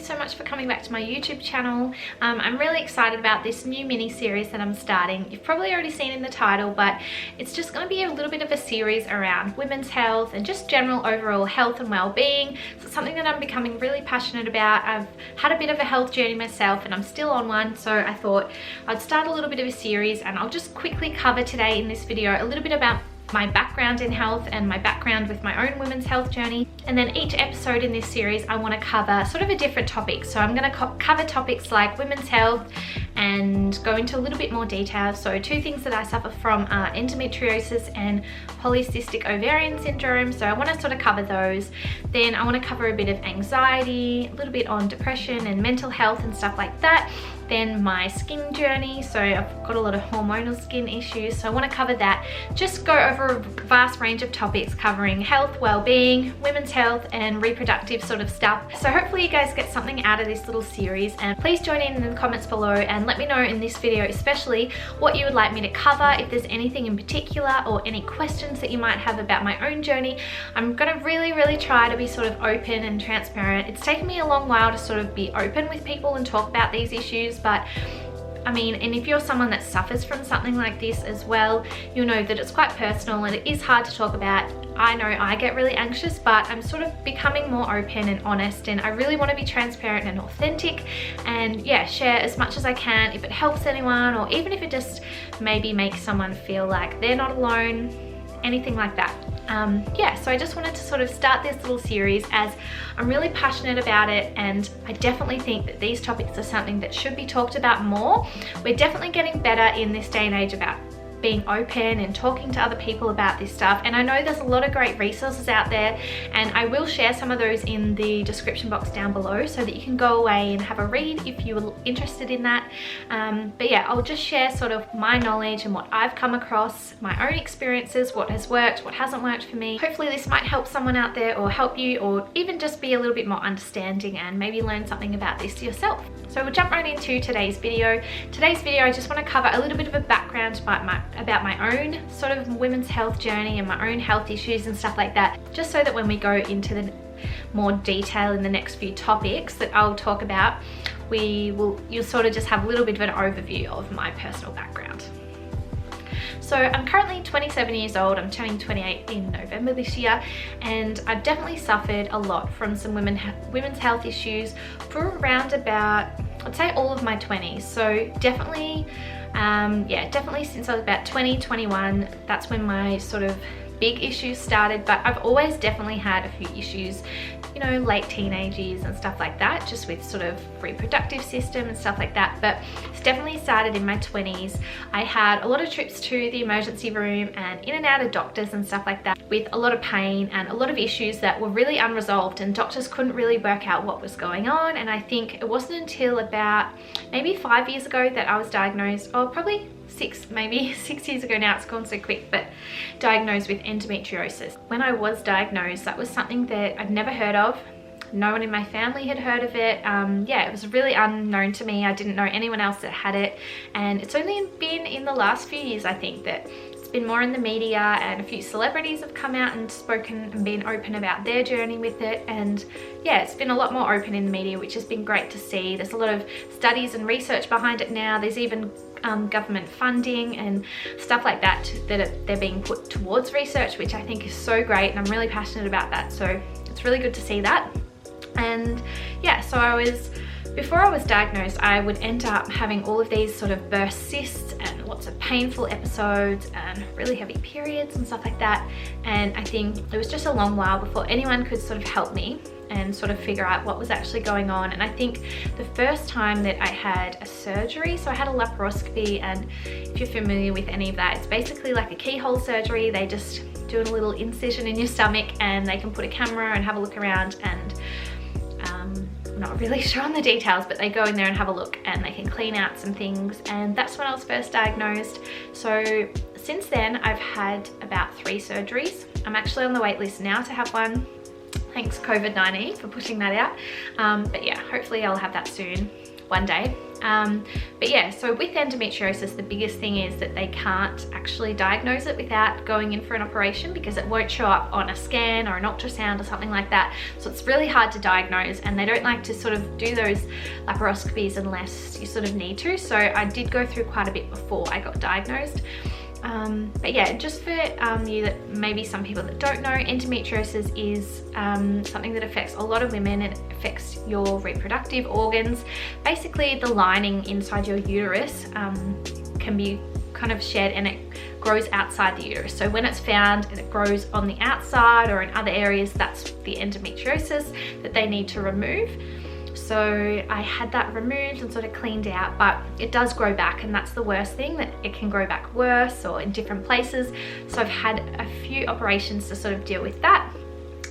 so much for coming back to my YouTube channel. I'm really excited about this new mini series that I'm starting. You've probably already seen in the title, but it's just going to be a little bit of a series around women's health and just general overall health and well-being. So it's something that I'm becoming really passionate about. I've had a bit of a health journey myself and I'm still on one, so I thought I'd start a little bit of a series, and I'll just quickly cover today in this video a little bit about my background in health and my background with my own women's health journey. And then each episode in this series I want to cover sort of a different topic. So I'm going to cover topics like women's health and go into a little bit more detail. So two things that I suffer from are endometriosis and polycystic ovarian syndrome, so I want to sort of cover those. Then I want to cover a bit of anxiety, a little bit on depression and mental health and stuff like that. Then my skin journey, so I've got a lot of hormonal skin issues, so I want to cover that. Just go over a vast range of topics covering health, well-being, women's health and reproductive sort of stuff. So hopefully you guys get something out of this little series, and please join in the comments below and let me know in this video especially what you would like me to cover, if there's anything in particular or any questions that you might have about my own journey. I'm going to really try to be sort of open and transparent. It's taken me a long while to sort of be open with people and talk about these issues, but I mean, and if you're someone that suffers from something like this as well, you'll know that it's quite personal and it is hard to talk about. I know I get really anxious, but I'm sort of becoming more open and honest, and I really want to be transparent and authentic and yeah, share as much as I can if it helps anyone, or even if it just maybe makes someone feel like they're not alone, anything like that. Yeah, so I just wanted to sort of start this little series as I'm really passionate about it, and I definitely think that these topics are something that should be talked about more. We're definitely getting better in this day and age about being open and talking to other people about this stuff, and I know there's a lot of great resources out there, and I will share some of those in the description box down below so that you can go away and have a read if you're interested in that. But yeah, I'll just share sort of my knowledge and what I've come across, my own experiences, what has worked, what hasn't worked for me. Hopefully this might help someone out there or help you, or even just be a little bit more understanding and maybe learn something about this yourself. So we'll jump right into today's video. Today's video, I just want to cover a little bit of a background about my own sort of women's health journey and my own health issues and stuff like that, just so that when we go into the more detail in the next few topics that I'll talk about, you'll sort of just have a little bit of an overview of my personal background. So I'm currently 27 years old. I'm turning 28 in November this year, and I've definitely suffered a lot from some women's health issues for around about, I'd say, all of my 20s. So definitely, yeah, definitely since I was about 20, 21, that's when my sort of big issues started. But I've always definitely had a few issues, you know, late teenage years and stuff like that, just with sort of reproductive system and stuff like that. But it's definitely started in my 20s. I had a lot of trips to the emergency room and in and out of doctors and stuff like that, with a lot of pain and a lot of issues that were really unresolved, and doctors couldn't really work out what was going on. And I think it wasn't until about maybe 5 years ago that I was diagnosed, or probably maybe 6 years ago now, it's gone so quick, but diagnosed with endometriosis. When I was diagnosed, that was something that I'd never heard of. No one in my family had heard of it. Yeah, it was really unknown to me. I didn't know anyone else that had it, and it's only been in the last few years, I think, that it's been more in the media, and a few celebrities have come out and spoken and been open about their journey with it. And yeah, it's been a lot more open in the media, which has been great to see. There's a lot of studies and research behind it now. There's even government funding and stuff like that they're being put towards research, which I think is so great, and I'm really passionate about that, so it's really good to see that. And yeah, so before I was diagnosed, I would end up having all of these sort of burst cysts and lots of painful episodes and really heavy periods and stuff like that. And I think it was just a long while before anyone could sort of help me and sort of figure out what was actually going on. And I think the first time that I had a surgery, so I had a laparoscopy, and if you're familiar with any of that, it's basically like a keyhole surgery. They just do a little incision in your stomach and they can put a camera and have a look around, and I'm not really sure on the details, but they go in there and have a look and they can clean out some things. And that's when I was first diagnosed. So since then I've had about 3 surgeries. I'm actually on the wait list now to have one. Thanks COVID-19 for pushing that out. But yeah, hopefully I'll have that soon, one day. But yeah, so with endometriosis, the biggest thing is that they can't actually diagnose it without going in for an operation, because it won't show up on a scan or an ultrasound or something like that. So it's really hard to diagnose, and they don't like to sort of do those laparoscopies unless you sort of need to. So I did go through quite a bit before I got diagnosed. But yeah, just for you, that maybe some people that don't know, endometriosis is something that affects a lot of women. It affects your reproductive organs. Basically, the lining inside your uterus can be kind of shed, and it grows outside the uterus. So when it's found and it grows on the outside or in other areas, that's the endometriosis that they need to remove. So I had that removed and sort of cleaned out, but it does grow back, and that's the worst thing, that it can grow back worse or in different places. So I've had a few operations to sort of deal with that.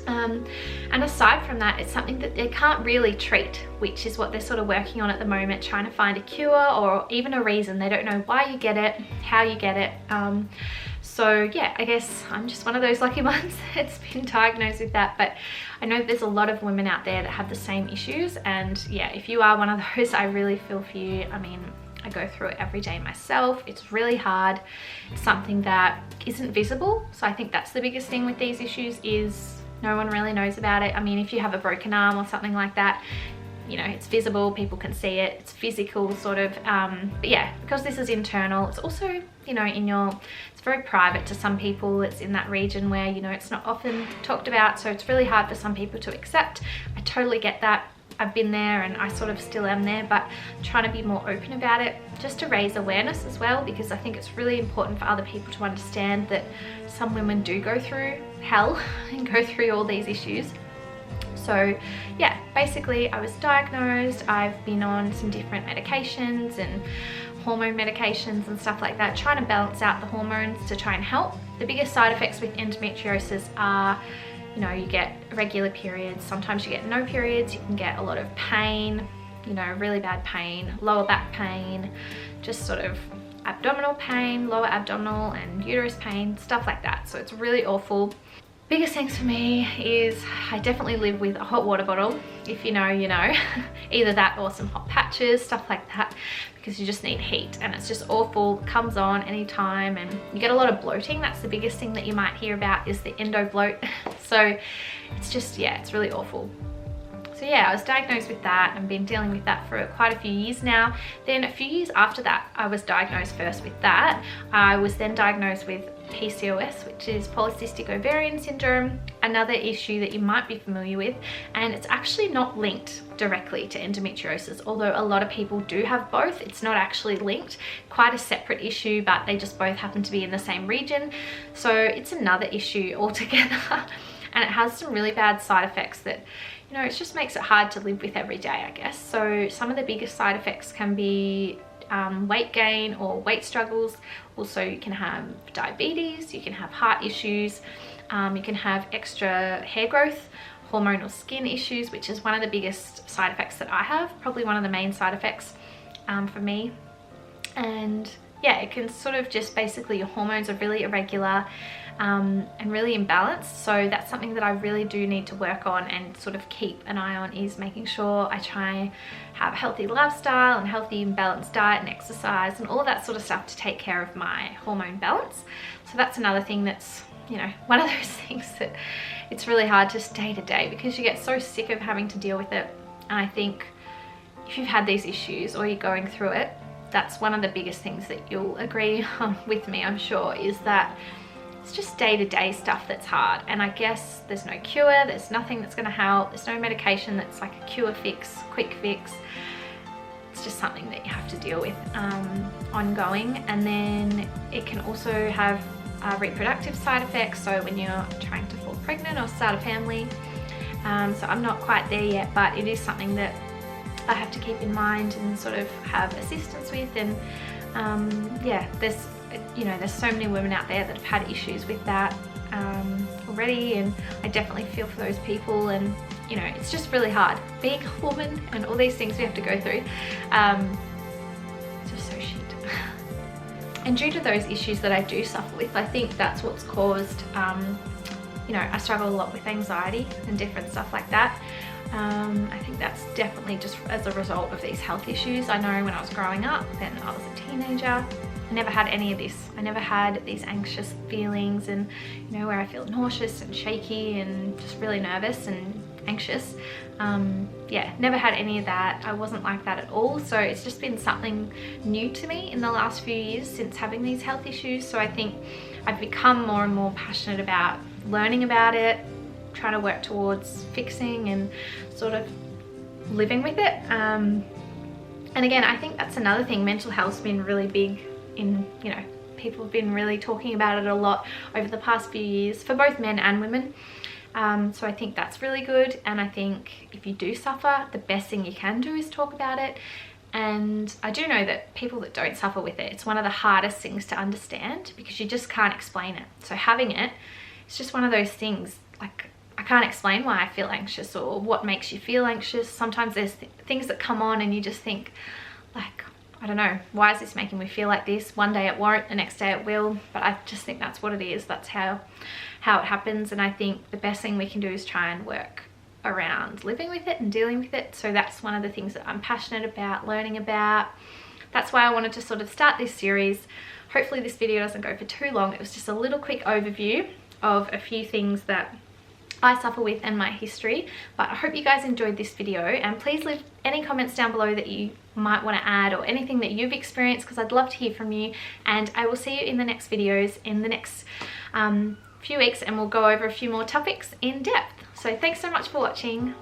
And aside from that, it's something that they can't really treat, which is what they're sort of working on at the moment, trying to find a cure or even a reason. They don't know why you get it, how you get it. So yeah, I guess I'm just one of those lucky ones that's been diagnosed with that. But I know there's a lot of women out there that have the same issues, and yeah, if you are one of those, I really feel for you. I mean, I go through it every day myself. It's really hard. It's something that isn't visible. So I think that's the biggest thing with these issues, is no one really knows about it. I mean, if you have a broken arm or something like that, you know, it's visible, people can see it, it's physical sort of, but yeah, because this is internal, it's also, you know, it's very private to some people. It's in that region where, you know, it's not often talked about, so it's really hard for some people to accept. I totally get that. I've been there, and I sort of still am there, but I'm trying to be more open about it, just to raise awareness as well, because I think it's really important for other people to understand that some women do go through hell and go through all these issues. So yeah, basically I was diagnosed. I've been on some different medications and hormone medications and stuff like that, trying to balance out the hormones to try and help. The biggest side effects with endometriosis are, you know, you get irregular periods, sometimes you get no periods, you can get a lot of pain, you know, really bad pain, lower back pain, just sort of abdominal pain, lower abdominal and uterus pain, stuff like that. So it's really awful. Biggest things for me is I definitely live with a hot water bottle. If you know, you know. Either that or some hot patches, stuff like that, because you just need heat, and it's just awful. It comes on anytime, and you get a lot of bloating. That's the biggest thing that you might hear about, is the endo bloat. So it's just, yeah, it's really awful. So yeah, I was diagnosed with that and been dealing with that for quite a few years now. Then a few years after that, I was diagnosed first with that. I was then diagnosed with PCOS, which is polycystic ovarian syndrome, another issue that you might be familiar with, and it's actually not linked directly to endometriosis, although a lot of people do have both. It's not actually linked, quite a separate issue, but they just both happen to be in the same region. So it's another issue altogether, and it has some really bad side effects that, you know, it just makes it hard to live with every day, I guess. So some of the biggest side effects can be weight gain or weight struggles. Also, you can have diabetes, you can have heart issues, you can have extra hair growth, hormonal skin issues, which is one of the biggest side effects that I have, probably one of the main side effects for me. And yeah, it can sort of just basically, your hormones are really irregular and really imbalanced. So that's something that I really do need to work on and sort of keep an eye on, is making sure I try have a healthy lifestyle and healthy and balanced diet and exercise and all that sort of stuff to take care of my hormone balance. So that's another thing that's, you know, one of those things that it's really hard just day to day, because you get so sick of having to deal with it. And I think if you've had these issues or you're going through it, that's one of the biggest things that you'll agree with me, I'm sure, is that it's just day-to-day stuff that's hard. And I guess there's no cure, there's nothing that's going to help, there's no medication that's like a cure fix, quick fix. It's just something that you have to deal with ongoing. And then it can also have reproductive side effects, so when you're trying to fall pregnant or start a family. So I'm not quite there yet, but it is something that I have to keep in mind and sort of have assistance with. And yeah, there's so many women out there that have had issues with that already, and I definitely feel for those people. And you know, it's just really hard being a woman and all these things we have to go through. It's just so shit. And due to those issues that I do suffer with, I think that's what's caused, you know, I struggle a lot with anxiety and different stuff like that. I think that's definitely just as a result of these health issues. I know when I was growing up and I was a teenager, I never had any of this. I never had these anxious feelings and, you know, where I feel nauseous and shaky and just really nervous and anxious. Yeah, never had any of that. I wasn't like that at all. So it's just been something new to me in the last few years since having these health issues. So I think I've become more and more passionate about learning about it, trying to work towards fixing and sort of living with it. And again, I think that's another thing. Mental health's been really big in, you know, people have been really talking about it a lot over the past few years for both men and women. So I think that's really good. And I think if you do suffer, the best thing you can do is talk about it. And I do know that people that don't suffer with it, it's one of the hardest things to understand because you just can't explain it. So having it, it's just one of those things, like, I can't explain why I feel anxious or what makes you feel anxious. Sometimes there's things that come on and you just think, like, I don't know, why is this making me feel like this? One day it won't, the next day it will. But I just think that's what it is. That's how it happens. And I think the best thing we can do is try and work around living with it and dealing with it. So that's one of the things that I'm passionate about, learning about. That's why I wanted to sort of start this series. Hopefully this video doesn't go for too long. It was just a little quick overview of a few things that I suffer with and my history. But I hope you guys enjoyed this video, and please leave any comments down below that you might want to add or anything that you've experienced, because I'd love to hear from you. And I will see you in the next videos in the next few weeks, and we'll go over a few more topics in depth. So thanks so much for watching.